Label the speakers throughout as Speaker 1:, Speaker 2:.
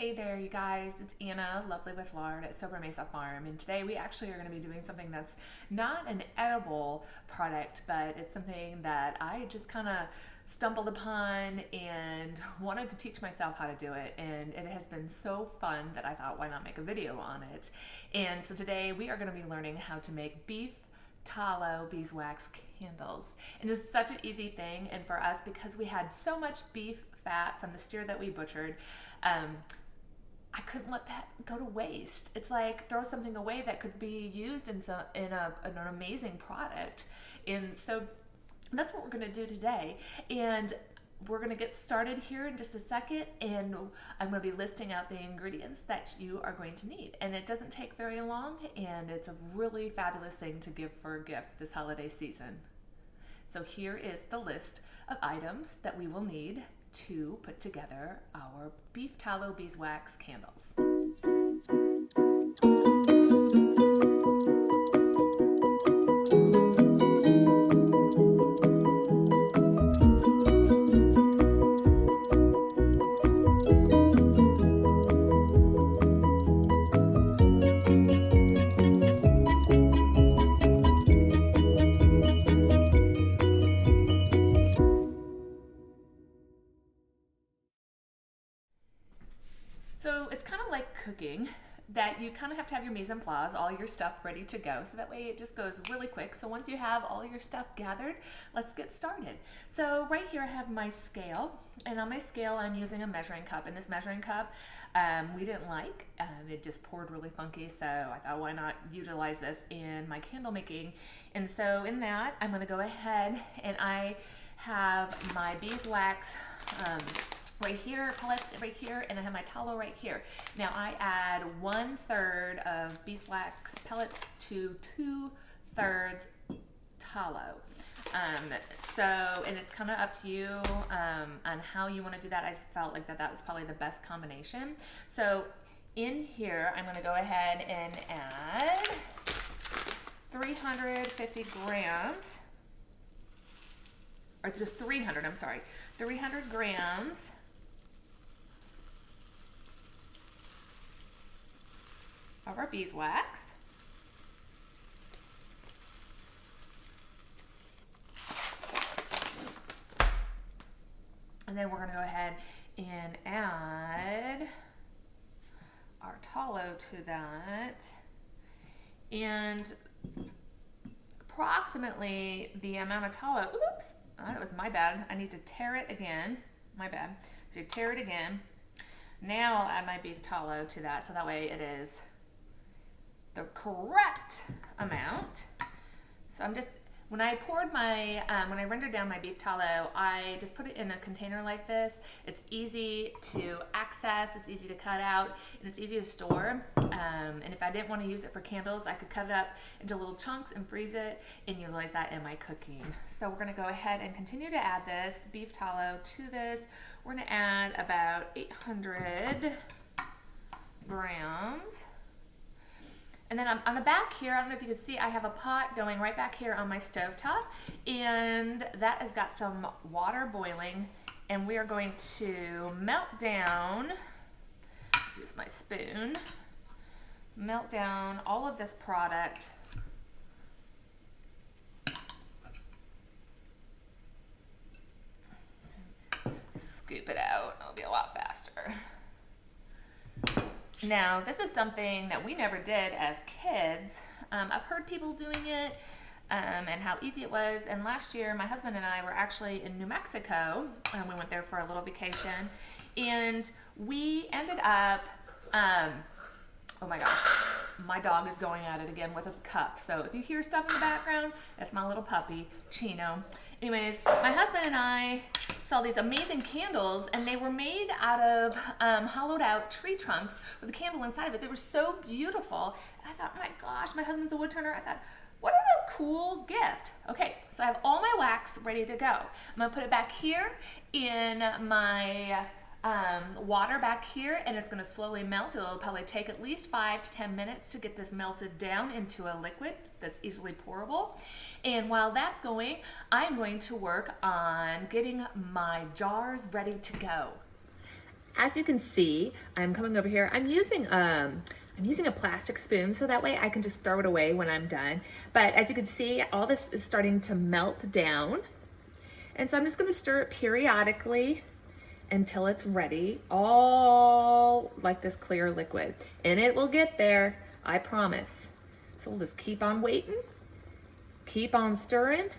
Speaker 1: Hey there, you guys. It's Anna, Lovely with Lard at Sobremesa Farm, and today we actually are going to be doing something that's not an edible product, but it's something that I just kind of stumbled upon and wanted to teach myself how to do it, and it has been so fun that I thought, why not make a video on it? And so today we are going to be learning how to make beef tallow beeswax candles. And it's such an easy thing, and for us, because we had so much beef fat from the steer that we butchered, I couldn't let that go to waste. It's like throw something away that could be used in an amazing product. And so that's what we're going to do today. And we're going to get started here in just a second, and I'm going to be listing out the ingredients that you are going to need. And it doesn't take very long, and it's a really fabulous thing to give for a gift this holiday season. So here is the list of items that we will need to put together our beef tallow beeswax candles. So it's kind of like cooking, that you kind of have to have your mise en place, all your stuff ready to go, so that way it just goes really quick. So once you have all your stuff gathered, let's get started. So right here I have my scale, and on my scale I'm using a measuring cup, and this measuring cup we didn't like. It just poured really funky, so I thought, why not utilize this in my candle making? And so in that, I'm going to go ahead and I have my beeswax right here, pellets right here, and I have my tallow right here. Now I add 1/3 of beeswax pellets to 2/3 tallow. And it's kind of up to you on how you want to do that. I just felt like that was probably the best combination. So in here, I'm going to go ahead and add 350 grams, or just 300, I'm sorry, 300 grams of our beeswax. And then we're going to go ahead and add our tallow to that. And approximately the amount of tallow, oops, that was my bad. I need to tare it again. My bad. So you tare it again. Now I'll add my beef tallow to that, so that way it is the correct amount. So I'm just, when I poured my, when I rendered down my beef tallow, I just put it in a container like this. It's easy to access, it's easy to cut out, and it's easy to store. And if I didn't want to use it for candles, I could cut it up into little chunks and freeze it and utilize that in my cooking. So we're going to go ahead and continue to add this beef tallow to this. We're going to add about 800 grams. And then on the back here, I don't know if you can see, I have a pot going right back here on my stovetop, and that has got some water boiling, and we are going to melt down, use my spoon, melt down all of this product. Scoop it out, it'll be a lot faster. Now, this is something that we never did as kids. I've heard people doing it and how easy it was. And last year, my husband and I were actually in New Mexico. We went there for a little vacation. And we ended up, oh my gosh, my dog is going at it again with a cup. So if you hear stuff in the background, that's my little puppy, Chino. Anyways, my husband and I saw these amazing candles, and they were made out of hollowed out tree trunks with a candle inside of it. They were so beautiful. And I thought, oh my gosh, my husband's a woodturner. I thought, what a cool gift. Okay, so I have all my wax ready to go. I'm gonna put it back here in my water back here, and it's going to slowly melt. It'll probably take at least 5 to 10 minutes to get this melted down into a liquid that's easily pourable. And while that's going, I'm going to work on getting my jars ready to go. As you can see, I'm coming over here. I'm using a plastic spoon so that way I can just throw it away when I'm done. But as you can see, all this is starting to melt down. And so I'm just gonna stir it periodically until it's ready, all like this clear liquid. And it will get there, I promise. So we'll just keep on waiting, keep on stirring,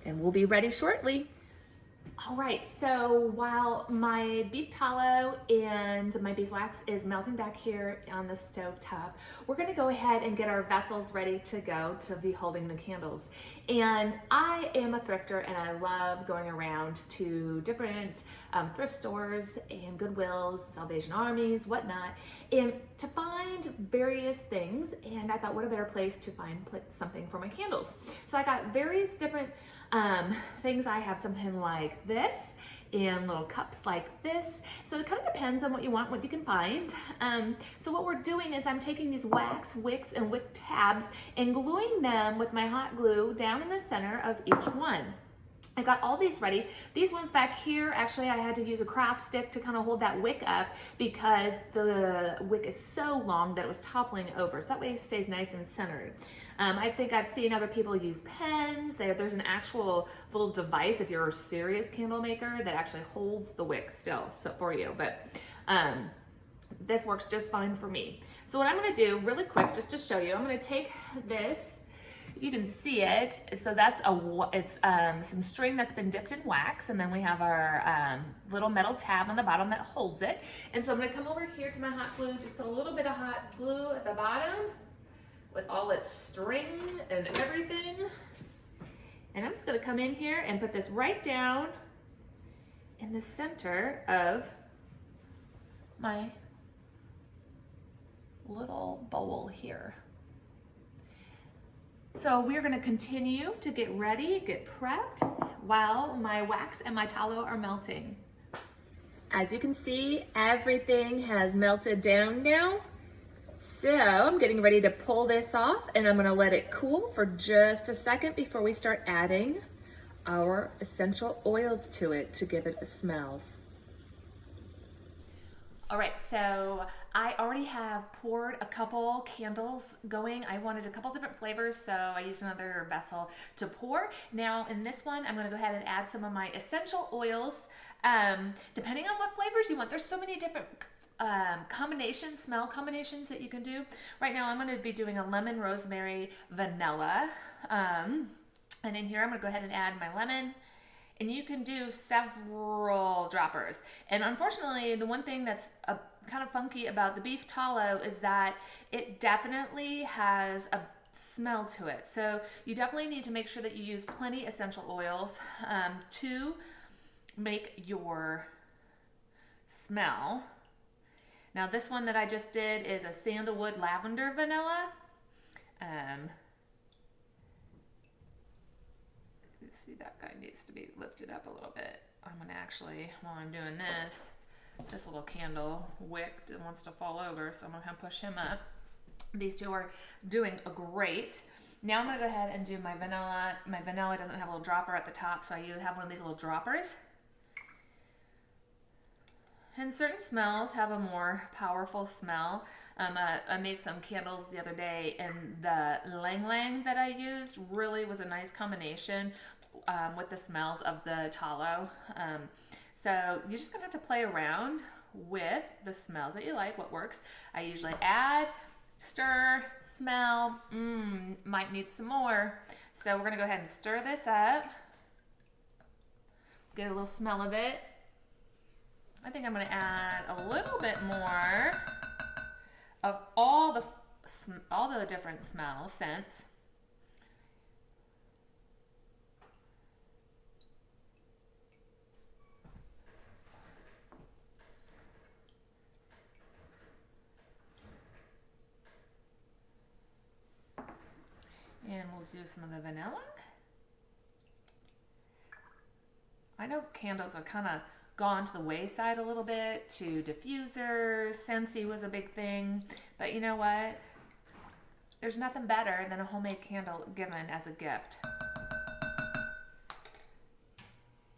Speaker 1: and we'll be ready shortly. All right, so while my beef tallow and my beeswax is melting back here on the stove top, we're gonna go ahead and get our vessels ready to go to be holding the candles. And I am a thrifter and I love going around to different thrift stores and Goodwills, Salvation Armies, whatnot, and to find various things. And I thought, what a better place to find something for my candles. So I got various different things. I have something like this and little cups like this. So it kind of depends on what you want, what you can find. So what we're doing is I'm taking these wax wicks and wick tabs and gluing them with my hot glue down in the center of each one. I got all these ready. These ones back here, actually I had to use a craft stick to kind of hold that wick up because the wick is so long that it was toppling over. So that way it stays nice and centered. I think I've seen other people use pens. There's an actual little device if you're a serious candle maker that actually holds the wick still for you. But this works just fine for me. So what I'm gonna do really quick, just to show you, I'm gonna take this, if you can see it, so that's some string that's been dipped in wax, and then we have our little metal tab on the bottom that holds it. And so I'm gonna come over here to my hot glue, just put a little bit of hot glue at the bottom with all its string and everything. And I'm just gonna come in here and put this right down in the center of my little bowl here. So we're gonna continue to get ready, get prepped, while my wax and my tallow are melting. As you can see, everything has melted down now. So I'm getting ready to pull this off and I'm gonna let it cool for just a second before we start adding our essential oils to it to give it a smells. All right, so I already have poured a couple candles going. I wanted a couple different flavors, so I used another vessel to pour. Now in this one, I'm gonna go ahead and add some of my essential oils. Depending on what flavors you want, there's so many different smell combinations that you can do. Right now I'm going to be doing a lemon, rosemary, vanilla. And in here I'm going to go ahead and add my lemon. And you can do several droppers. And unfortunately, the one thing that's kind of funky about the beef tallow is that it definitely has a smell to it. So you definitely need to make sure that you use plenty essential oils to make your smell. Now this one that I just did is a sandalwood lavender vanilla. See, that guy needs to be lifted up a little bit. I'm gonna actually, while I'm doing this little candle wick wants to fall over, so I'm gonna push him up. These two are doing great. Now I'm gonna go ahead and do my vanilla. My vanilla doesn't have a little dropper at the top, so I have one of these little droppers. And certain smells have a more powerful smell. I made some candles the other day, and the Lang Lang that I used really was a nice combination with the smells of the tallow. So you're just gonna have to play around with the smells that you like, what works. I usually add, stir, smell, might need some more. So we're gonna go ahead and stir this up, get a little smell of it. I think I'm going to add a little bit more of all the different smells, scents. And we'll do some of the vanilla. I know candles are kind of gone to the wayside a little bit to diffusers. Scentsy was a big thing, but you know what? There's nothing better than a homemade candle given as a gift.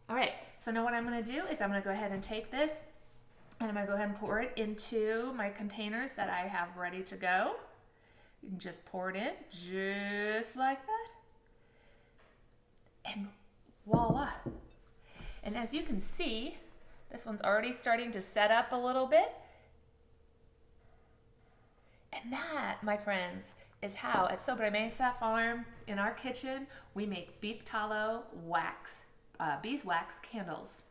Speaker 1: All right, so now what I'm gonna do is I'm gonna go ahead and take this And I'm gonna go ahead and pour it into my containers that I have ready to go. You can just pour it in, just like that. And voila. And as you can see, this one's already starting to set up a little bit. And that, my friends, is how at Sobremesa Farm in our kitchen we make beef tallow wax, beeswax candles.